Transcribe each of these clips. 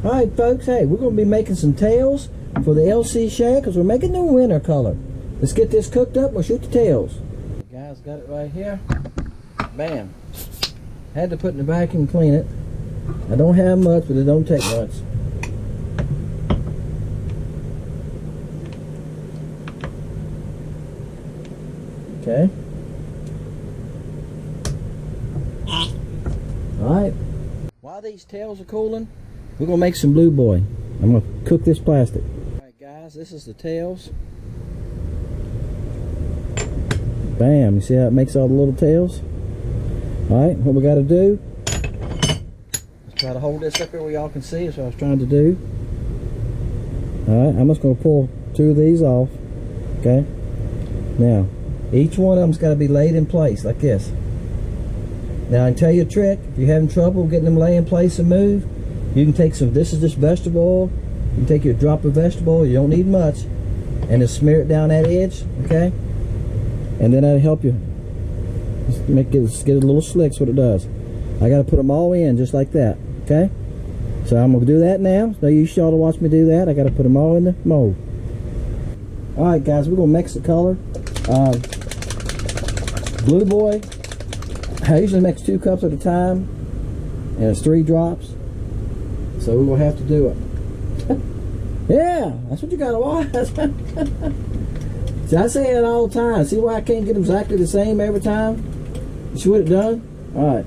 Alright folks, hey, we're going to be making some tails for the LC Shad because we're making the winter color. Let's get this cooked up, we'll shoot the tails. Guys, got it right here. Bam. Had to put in the vacuum and clean it. I don't have much, but it don't take much. Okay. Alright. While these tails are cooling, we're going to make some blue boy. I'm going to cook this plastic. Alright guys, this is the tails. Bam, you see how it makes all the little tails? Alright, what we got to do, let's try to hold this up here where y'all can see. That's what I was trying to do. Alright, I'm just going to pull 2 of these off. Okay. Now, each one of them's got to be laid in place like this. Now I can tell you a trick. If you're having trouble getting them lay in place and move, you can take some, this is just vegetable oil. You can take your drop of vegetable oil, you don't need much, and just smear it down that edge, okay? And then that'll help you make it get a little slick. That's what it does. I got to put them all in just like that, okay? So I'm going to do that now. No use y'all to watch me do that. I got to put them all in the mold. Alright guys, we're going to mix the color. Blue boy, I usually mix 2 cups at a time, and it's 3 drops. So we will have to do it. Yeah, that's what you gotta watch. See, I say it all the time. See why I can't get them exactly the same every time? You see what it done? Alright.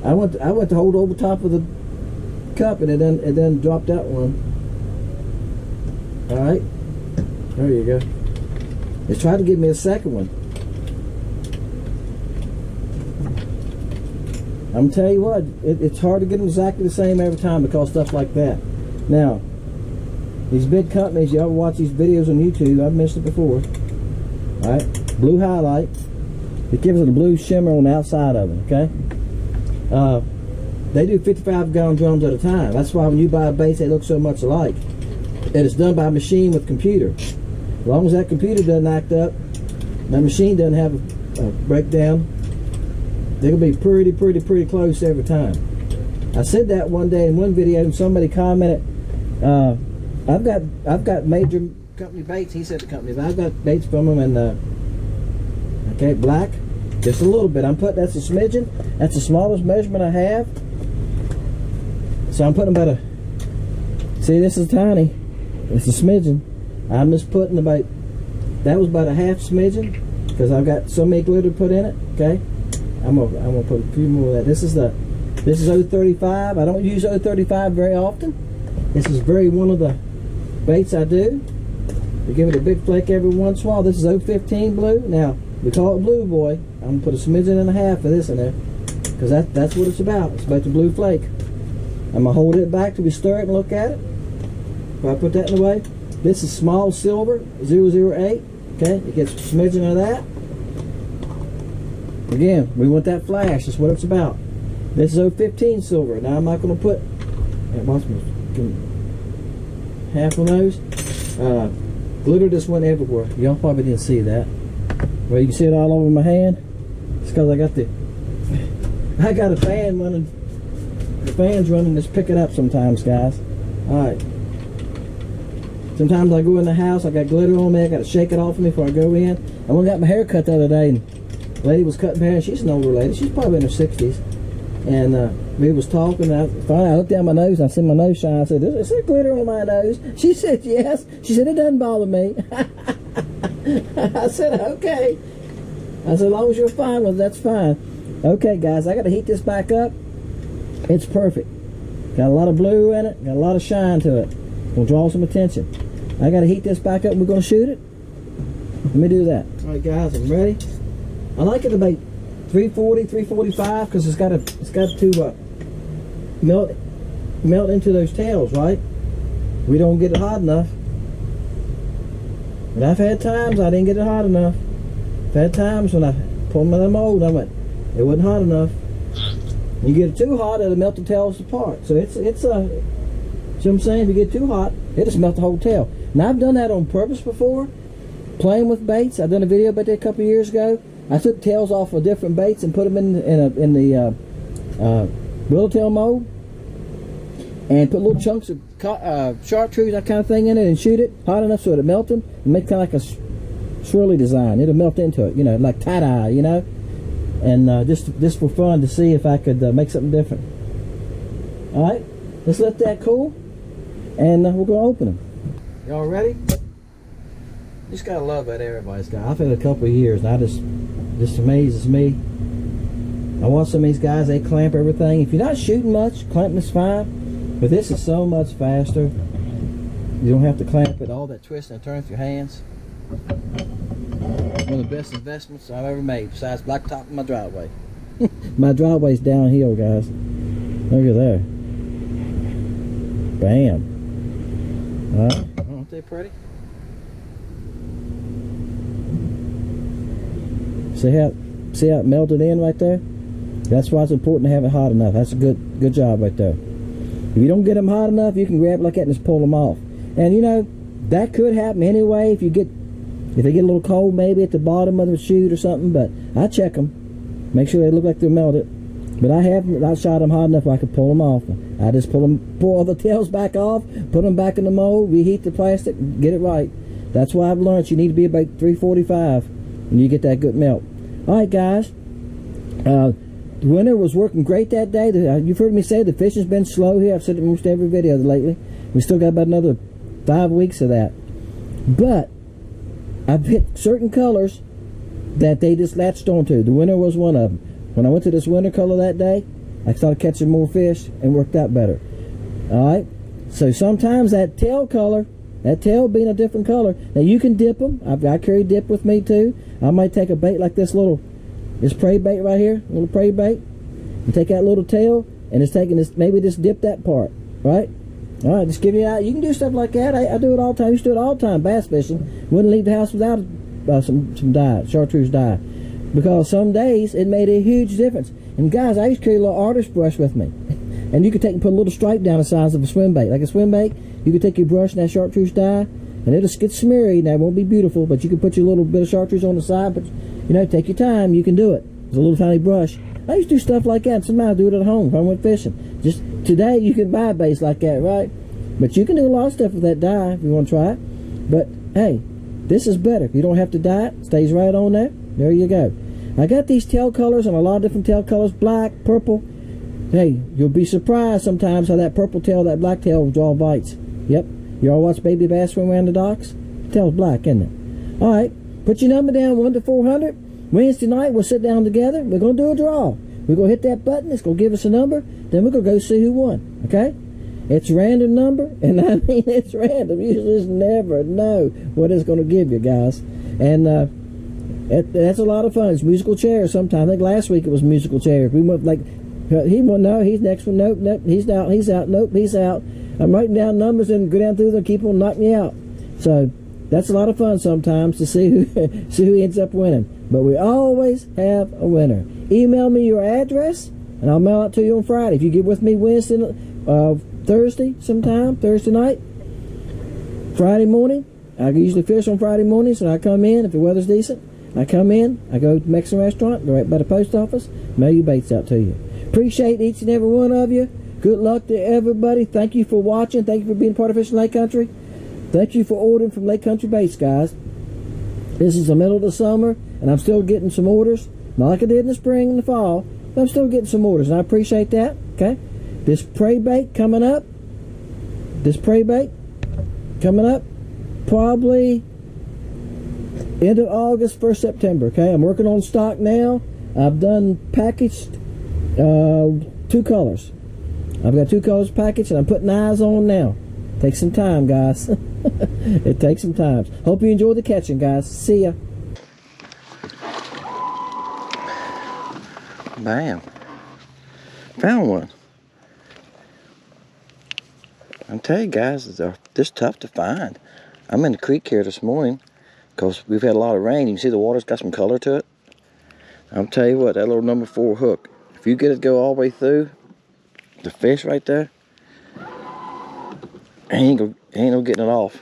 I went to hold over top of the cup and it then dropped out one. Alright. There you go. They tried to give me a second one. I'm gonna tell you what, it's hard to get them exactly the same every time because stuff like that. Now, these big companies, you ever watch these videos on YouTube, I've mentioned it before. Alright, blue highlight. It gives it a blue shimmer on the outside of it, okay? They do 55-gallon drums at a time. That's why when you buy a base, they look so much alike. And it's done by a machine with computer. As long as that computer doesn't act up, that machine doesn't have a breakdown, they're gonna be pretty close every time. I said that one day in one video, and somebody commented, "I've got major company baits." He said the company, but I've got baits from them, and okay, black, just a little bit. That's a smidgen. That's the smallest measurement I have. So I'm putting about see, this is tiny. It's a smidgen. I'm just putting about, that was about a half smidgen because I've got so many glitter put in it. Okay. I'm gonna put a few more of that. This is 035. I don't use 035 very often. This is one of the baits I do. We give it a big flake every once in a while. This is 015 blue. Now we call it blue boy. I'm gonna put a smidgen and a half of this in there because that's what it's about. It's about the blue flake. I'm gonna hold it back till we stir it and look at it. If I put that in the way, this is small silver 008. Okay, it gets a smidgen of that. Again, we want that flash. That's what it's about. This is 015 silver. Now I'm not going to put half of those. Glitter just went everywhere. Y'all probably didn't see that. Well, you can see it all over my hand. It's because I got a fan running. The fan's running. Just pick it up sometimes, guys. All right. Sometimes I go in the house. I got glitter on me. I got to shake it off of me before I go in. I went and got my hair cut the other day. And the lady was cutting hair. She's an older lady. She's probably in her 60s. And we was talking. And finally I looked down my nose. And I seen my nose shine. I said, "Is there glitter on my nose?" She said, "Yes." She said, "It doesn't bother me." I said, "Okay." I said, "As long as you're fine with it, that's fine." Okay, guys, I got to heat this back up. It's perfect. Got a lot of blue in it. Got a lot of shine to it. We'll draw some attention. I got to heat this back up. And we're going to shoot it. Let me do that. All right, guys, I'm ready. I like it about 340, 345 because it's got to melt into those tails, right? We don't get it hot enough. But I've had times I didn't get it hot enough. I've had times when I pulled my mold, I went, it wasn't hot enough. You get it too hot, it'll melt the tails apart. So see what I'm saying? If you get too hot, it'll just melt the whole tail. Now I've done that on purpose before, playing with baits. I've done a video about that a couple of years ago. I took tails off of different baits and put them in the Willowtail mold, and put little chunks of chartreuse, that kind of thing, in it, and shoot it hot enough so it'll melt them and make kind of like a swirly design. It'll melt into it, you know, like tie-dye, you know. And just for fun to see if I could make something different. All right, let's let that cool, and we're gonna open them. Y'all ready? Just gotta love that everybody's got. I've had a couple of years, and just amazes me. I watch some of these guys, they clamp everything. If you're not shooting much, clamping is fine, but this is so much faster. You don't have to clamp it, all that twisting and turning with your hands. One of the best investments I've ever made, besides blacktop in my driveway. My driveway's downhill, guys. Look at there. Bam. Alright, aren't they pretty? See how it melted in right there? That's why it's important to have it hot enough. That's a good job right there. If you don't get them hot enough, you can grab it like that and just pull them off. And you know, that could happen anyway if they get a little cold maybe at the bottom of the chute or something, but I check them. Make sure they look like they're melted. But I shot them hot enough where I could pull them off. I just pull all the tails back off, put them back in the mold, reheat the plastic, get it right. That's why I've learned you need to be about 345 and you get that good melt. Alright guys, the winter was working great that day. You've heard me say the fishing's been slow here. I've said it in almost every video lately. We still got about another 5 weeks of that. But I've hit certain colors that they just latched onto. The winter was one of them. When I went to this winter color that day, I started catching more fish and worked out better. Alright, so sometimes that tail color, that tail being a different color, now you can dip them. I carry dip with me too. I might take a bait like this prey bait right here, little prey bait, and take that little tail and it's taking this, maybe just dip that part, right? All right, just give you out. You can do stuff like that. I do it all the time. I used to do it all the time, bass fishing. Wouldn't leave the house without some dye, chartreuse dye, because some days it made a huge difference. And guys, I used to carry a little artist brush with me, and you could take and put a little stripe down the size of a swim bait, like a swim bait. You could take your brush and that chartreuse dye, and it'll get smeary. Now it won't be beautiful, but you can put your little bit of chartreuse on the side. But you know, take your time. You can do it. It's a little tiny brush. I used to do stuff like that. Sometimes I do it at home if I went fishing. Just today, you can buy baits like that, right? But you can do a lot of stuff with that dye if you want to try it. But hey, this is better. You don't have to dye it. Stays right on there. There you go. I got these tail colors and a lot of different tail colors, black, purple. Hey, you'll be surprised sometimes how that purple tail, that black tail will draw bites. Yep. You all watch baby bass swim around the docks? The tail's black, isn't it? All right. Put your number down, 1 to 400. Wednesday night, we'll sit down together. We're going to do a draw. We're going to hit that button. It's going to give us a number. Then we're going to go see who won. Okay? It's a random number, and I mean it's random. You just never know what it's going to give you, guys. And that's a lot of fun. It's musical chairs sometimes. I think last week it was musical chairs. We went like, he won, no, he's next one, nope, he's out, nope, he's out. I'm writing down numbers and go down through them and keep on knocking you out. So that's a lot of fun sometimes to see who ends up winning. But we always have a winner. Email me your address, and I'll mail it to you on Friday. If you get with me Wednesday, Thursday sometime, Thursday night, Friday morning. I usually fish on Friday morning, so I come in, if the weather's decent, I come in, I go to the Mexican restaurant, go right by the post office, mail your baits out to you. Appreciate each and every one of you. Good luck to everybody. Thank you for watching. Thank you for being part of Fishing Lake Country. Thank you for ordering from Lake Country Baits, guys. This is the middle of the summer, and I'm still getting some orders. Not like I did in the spring and the fall, but I'm still getting some orders, and I appreciate that, okay? This prey bait coming up, probably end of August, 1st September, okay? I'm working on stock now. I've done packaged 2 colors. I've got 2 colors packaged, and I'm putting eyes on now. Takes some time, guys. It takes some time. Hope you enjoy the catching, guys. See ya. Bam. Found one. I'm telling you guys, they're this tough to find. I'm in the creek here this morning because we've had a lot of rain. You can see the water's got some color to it. I'm telling you what, that little number 4 hook, if you get it to go all the way through, the fish right there, ain't no getting it off.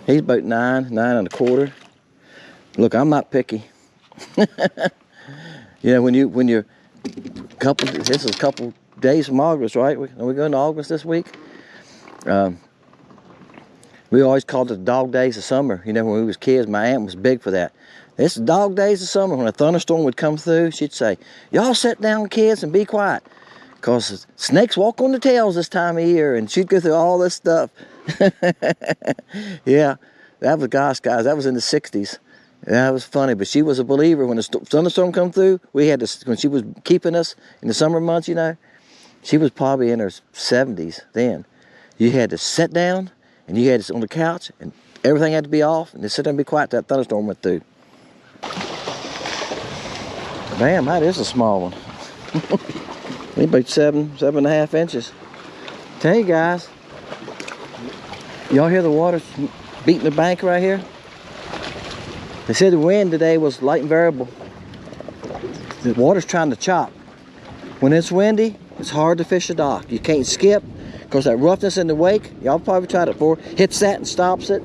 He's about 9 1/4. Look, I'm not picky. You know, when you're this is a couple days from August, right? Are we going to August this week? We always called it the dog days of summer. You know, when we was kids, my aunt was big for that. It's the dog days of summer. When a thunderstorm would come through, she'd say, y'all sit down, kids, and be quiet. Because snakes walk on the tails this time of year. And she'd go through all this stuff. Yeah, that was, gosh, guys, that was in the 60s. That was funny. But she was a believer. When the thunderstorm come through, we had to, when she was keeping us in the summer months, you know, she was probably in her 70s then. You had to sit down. And you had to sit on the couch, and everything had to be off, and just sit there and be quiet till that thunderstorm went through. Bam, that is a small one. Maybe about 7.5 inches. Tell you guys, y'all hear the water beating the bank right here? They said the wind today was light and variable. The water's trying to chop. When it's windy, it's hard to fish a dock. You can't skip. Because that roughness in the wake, y'all probably tried it before, hits that and stops it.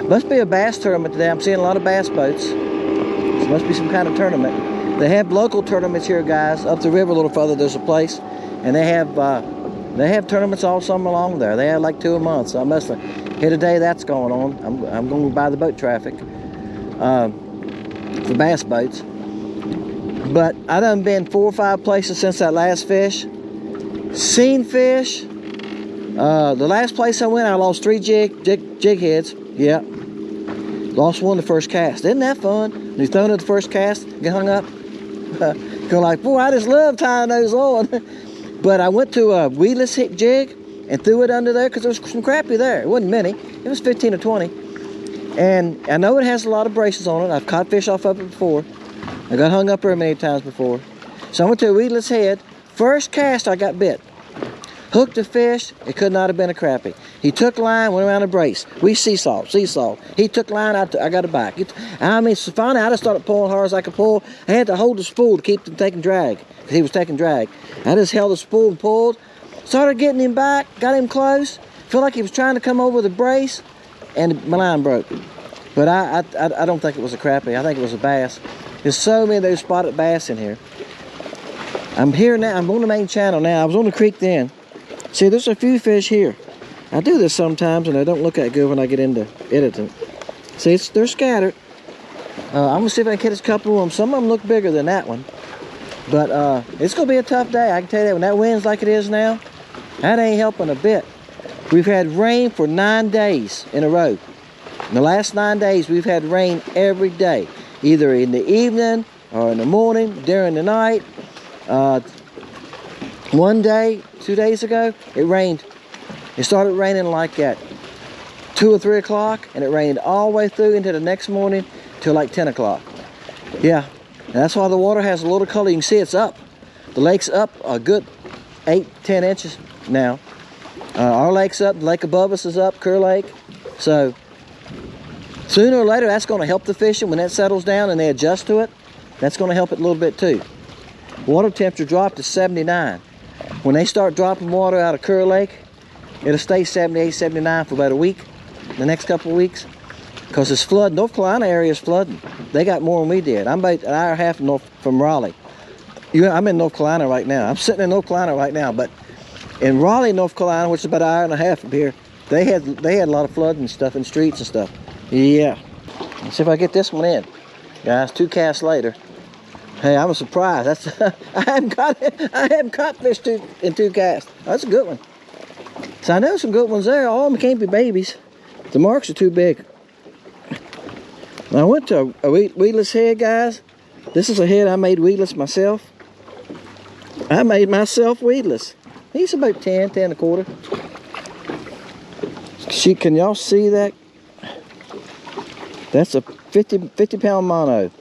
Must be a bass tournament today. I'm seeing a lot of bass boats. This must be some kind of tournament. They have local tournaments here, guys. Up the river a little further, there's a place. And they have tournaments all summer long there. They have like 2 a month. So I must have hit a day that's going on. I'm going by the boat traffic for bass boats. But I done been 4 or 5 places since that last fish. Seen fish. The last place I went, I lost 3 jig heads. Yeah. Lost one the first cast. Isn't that fun? When you throw it at the first cast, get hung up. Go like, boy, I just love tying those on. But I went to a weedless jig and threw it under there because there was some crappie there. It wasn't many. It was 15 or 20. And I know it has a lot of braces on it. I've caught fish off of it before. I got hung up there many times before. So I went to a weedless head. First cast, I got bit. Hooked the fish. It could not have been a crappie. He took line, went around a brace. We seesaw. He took line, I got it back. I mean, so finally, I just started pulling hard as I could pull. I had to hold the spool to keep him taking drag. He was taking drag. I just held the spool and pulled. Started getting him back. Got him close. Felt like he was trying to come over the brace, and my line broke. But I don't think it was a crappie. I think it was a bass. There's so many of those spotted bass in here. I'm here now. I'm on the main channel now. I was on the creek then. See, there's a few fish here. I do this sometimes, and I don't look that good when I get into editing. See, they're scattered. I'm gonna see if I can catch a couple of them. Some of them look bigger than that one, but it's gonna be a tough day. I can tell you that. When that wind's like it is now, that ain't helping a bit. We've had rain for 9 days in a row. In the last 9 days, we've had rain every day, either in the evening or in the morning, during the night. One day, 2 days ago, it rained. It started raining like at 2 or 3 o'clock, and it rained all the way through into the next morning till like 10 o'clock. Yeah, and that's why the water has a little color. You can see it's up. The lake's up a good 8-10 inches now. Our lake's up. The lake above us is up, Kerr Lake. So sooner or later, that's going to help the fishing. When that settles down and they adjust to it, that's going to help it a little bit too. Water temperature dropped to 79. When they start dropping water out of Kerr Lake, it'll stay 78, 79 for about a week, the next couple of weeks, because it's flooding. North Carolina area is flooding. They got more than we did. I'm about an hour and a half north from Raleigh. I'm in North Carolina right now. I'm sitting in North Carolina right now, but in Raleigh, North Carolina, which is about an hour and a half from here, they had a lot of flooding and stuff in streets and stuff. Yeah. Let's see if I get this one in. Guys, 2 casts later. Hey, I was surprised. That's I haven't caught fish in 2 casts. That's a good one. So I know some good ones there. All of them can't be babies. The marks are too big. I went to a weedless head, guys. This is a head I made weedless myself. I made myself weedless. He's about 10 1/4. Can y'all see that? That's a 50-pound mono.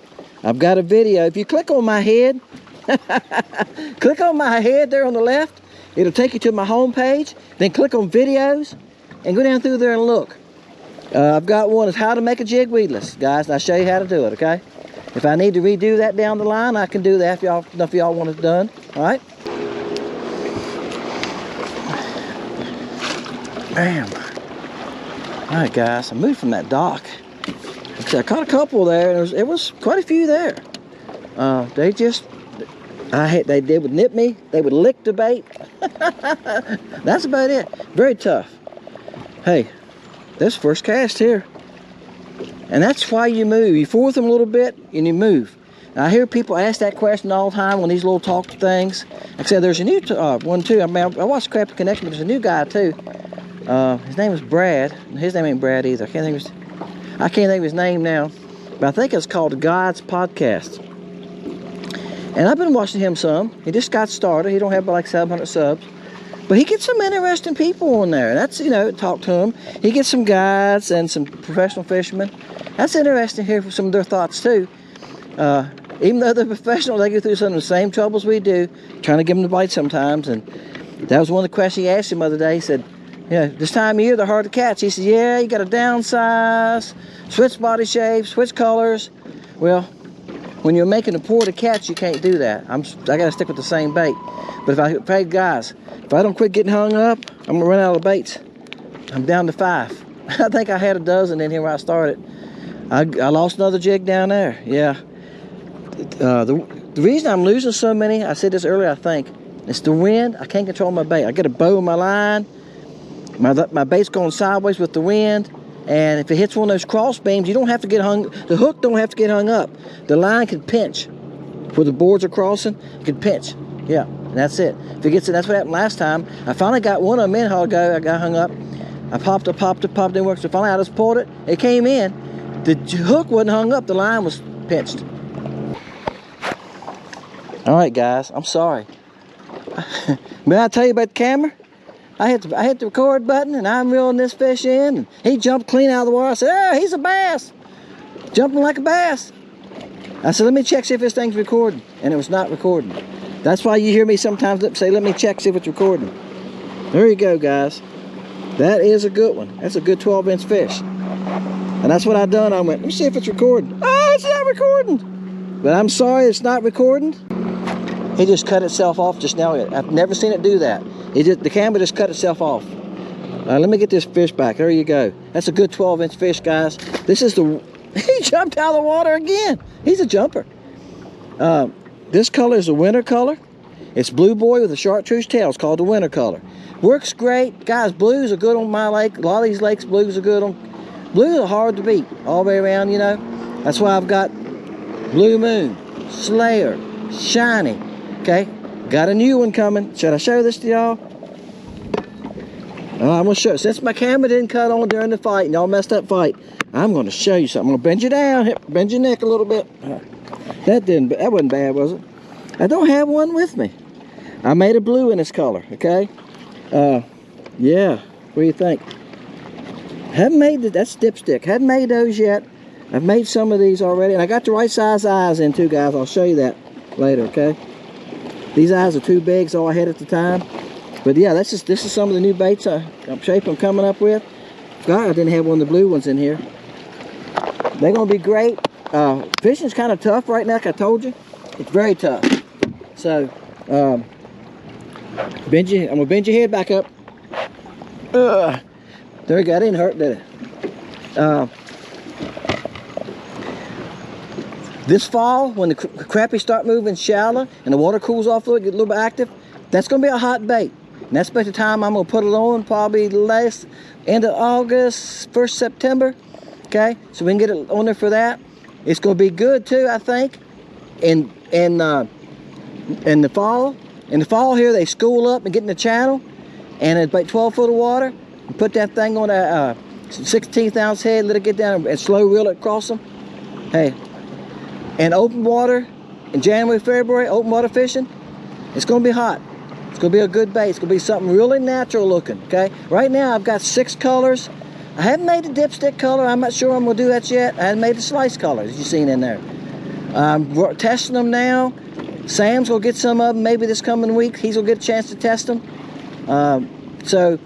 I've got a video. If you click on my head, click on my head there on the left, it'll take you to my home page. Then click on videos and go down through there and look. I've got one. It's how to make a jig weedless, guys. And I'll show you how to do it, okay? If I need to redo that down the line, I can do that if y'all want it done. All right? Bam. Alright guys, I moved from that dock. I caught a couple there, and it was quite a few there. They would nip me, they would lick the bait. That's about it. Very tough. Hey, this first cast here. And that's why you move. You fourth them a little bit and you move. Now, I hear people ask that question all the time when these little talk things. Like I said, there's a new one too. I mean, I watched Crappie Connection, but there's a new guy too. His name is Brad. His name ain't Brad either. I can't think of his name now. But I think it's called God's Podcast. And I've been watching him some. He just got started. He don't have but like 700 subs. But he gets some interesting people on there. That's, you know, talk to him. He gets some guides and some professional fishermen. That's interesting to hear some of their thoughts too. Even though they're professional, they go through some of the same troubles we do, trying to give them the bite sometimes. And that was one of the questions he asked him the other day. He said, you know, this time of year they're hard to catch. He said, yeah, you got to downsize, switch body shapes, switch colors. Well, when you're making a pour to catch, you can't do that. I got to stick with the same bait. But if I don't quit getting hung up, I'm going to run out of baits. I'm down to 5. I think I had a dozen in here when I started. I lost another jig down there. Yeah. The reason I'm losing so many, I said this earlier, I think, it's the wind. I can't control my bait. I get a bow in my line. My bait's going sideways with the wind. And if it hits one of those cross beams, you don't have to get hung. The hook don't have to get hung up. The line can pinch. Where the boards are crossing, it can pinch. Yeah, and that's it. If it gets in, that's what happened last time. I finally got one of them in a while ago. I got hung up. I popped, didn't work. So finally I just pulled it. It came in. The hook wasn't hung up. The line was pinched. All right, guys. I'm sorry. May I tell you about the camera? I hit the record button, and I'm reeling this fish in. And he jumped clean out of the water. I said, oh, he's a bass. Jumping like a bass. I said, let me check, see if this thing's recording. And it was not recording. That's why you hear me sometimes say, let me check, see if it's recording. There you go, guys. That is a good one. That's a good 12-inch fish. And that's what I done. I went, let me see if it's recording. Oh, it's not recording. But I'm sorry, it's not recording. He just cut itself off just now. I've never seen it do that. The camera just cut itself off. Let me get this fish back. There you go. That's a good 12-inch fish, guys. This is he jumped out of the water again. He's a jumper. This color is a winter color. It's blue boy with a chartreuse tail. It's called the winter color. Works great. Guys, blues are good on my lake. A lot of these lakes, blues are good on. Blues are hard to beat all the way around, you know. That's why I've got Blue Moon, Slayer, Shiny. Okay, got a new one coming. Should I show this to y'all? I'm going to show. Since my camera didn't cut on during the fight and y'all messed up fight, I'm going to show you something. I'm going to bend you down, bend your neck a little bit. That wasn't bad, was it? I don't have one with me. I made a blue in this color. Okay. Yeah. What do you think? Haven't made that's dipstick. Hadn't made those yet. I've made some of these already, and I got the right size eyes in too, guys. I'll show you that later. Okay. These eyes are too big, so I had at the time. But yeah, this is some of the new baits I'm coming up with. God, I didn't have one of the blue ones in here. They're gonna be great. Fishing's kind of tough right now, like I told you. It's very tough. So, I'm gonna bend your head back up. There we go. That didn't hurt, did it? This fall, when the crappie start moving shallow and the water cools off a little, get a little bit active, that's going to be a hot bait. And that's about the time I'm going to put it on, probably end of August, 1st September. Okay, so we can get it on there for that. It's going to be good too, I think. In the fall here, they school up and get in the channel, and it's about 12 foot of water. And put that thing on a 16th ounce head, let it get down and slow reel it across them. Hey. And open water in January, February, open water fishing, it's going to be hot. It's going to be a good bait. It's going to be something really natural looking, okay? Right now, I've got 6 colors. I haven't made the dipstick color. I'm not sure I'm going to do that yet. I haven't made the slice colors you've seen in there. We're testing them now. Sam's going to get some of them maybe this coming week. He's going to get a chance to test them. So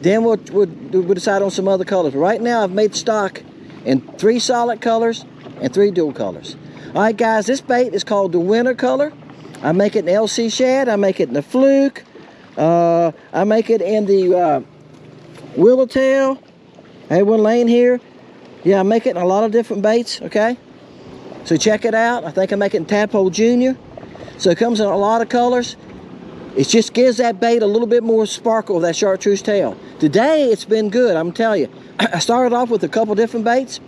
then we'll decide on some other colors. Right now, I've made stock in 3 solid colors and 3 dual colors. All right, guys, this bait is called the winter color. I make it in LC Shad. I make it in the fluke. I make it in the willowtail. I had one laying here. Yeah, I'm making a lot of different baits, okay? So check it out. I think I'm making Tadpole Junior. So it comes in a lot of colors. It just gives that bait a little bit more sparkle of that chartreuse tail. Today, it's been good, I'm telling you. I started off with a couple different baits,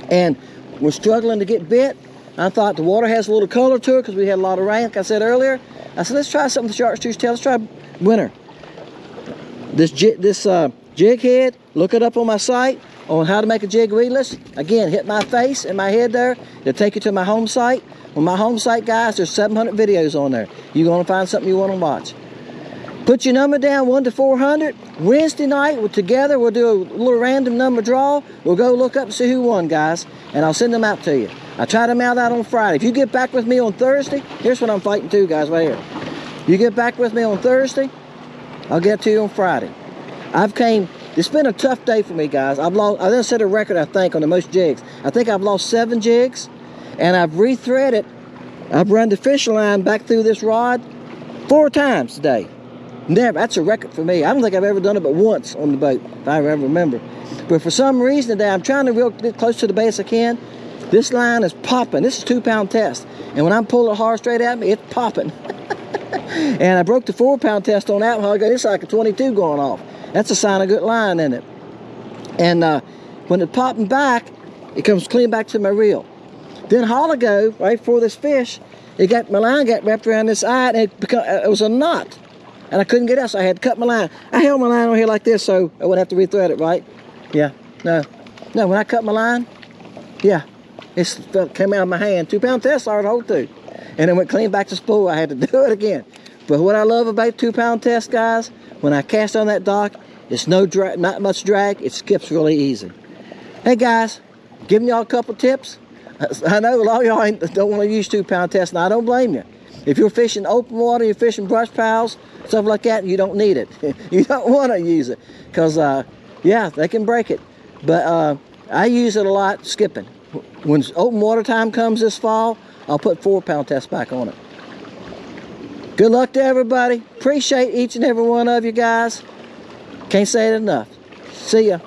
and we're struggling to get bit. I thought the water has a little color to it because we had a lot of rain, like I said earlier. I said, let's try something with the chartreuse tail. Let's try winter. This jig head, look it up on my site on how to make a jig reedless. Again, hit my face and my head there. It'll take you to my home site. On my home site, guys, there's 700 videos on there. You're going to find something you want to watch. Put your number down, 1 to 400. Wednesday night, together, we'll do a little random number draw. We'll go look up and see who won, guys, and I'll send them out to you. I try them out on Friday. If you get back with me on Thursday, here's what I'm fighting to, guys, right here. You get back with me on Thursday, I'll get to you on Friday. It's been a tough day for me, guys. I done set a record, I think, on the most jigs. I think I've lost 7 jigs. And I've rethreaded, I've run the fishing line back through this rod 4 times today. Never, that's a record for me. I don't think I've ever done it but once on the boat, if I ever remember. But for some reason today, I'm trying to real get close to the bait as I can. This line is popping. This is a 2-pound test. And when I'm pulling hard straight at me, it's popping. And I broke the 4-pound test on that one. I got this like a 22 going off. That's a sign of good line, isn't it? And when it's popping back, it comes clean back to my reel. Then a while ago, right before this fish, my line got wrapped around this eye, and it was a knot. And I couldn't get out, so I had to cut my line. I held my line on here like this so I wouldn't have to rethread it, right? Yeah, no, when I cut my line, yeah, it came out of my hand. 2-pound test, I hold to. And it went clean back to spool. I had to do it again. But what I love about 2-pound test, guys, when I cast on that dock, it's not much drag. It skips really easy. Hey, guys, giving y'all a couple tips. I know a lot of y'all don't want to use 2-pound tests, and I don't blame you. If you're fishing open water, you're fishing brush piles, stuff like that, you don't need it. You don't want to use it because, yeah, they can break it. But I use it a lot skipping. When open water time comes this fall, I'll put 4-pound test back on it. Good luck to everybody. Appreciate each and every one of you guys. Can't say it enough. See ya.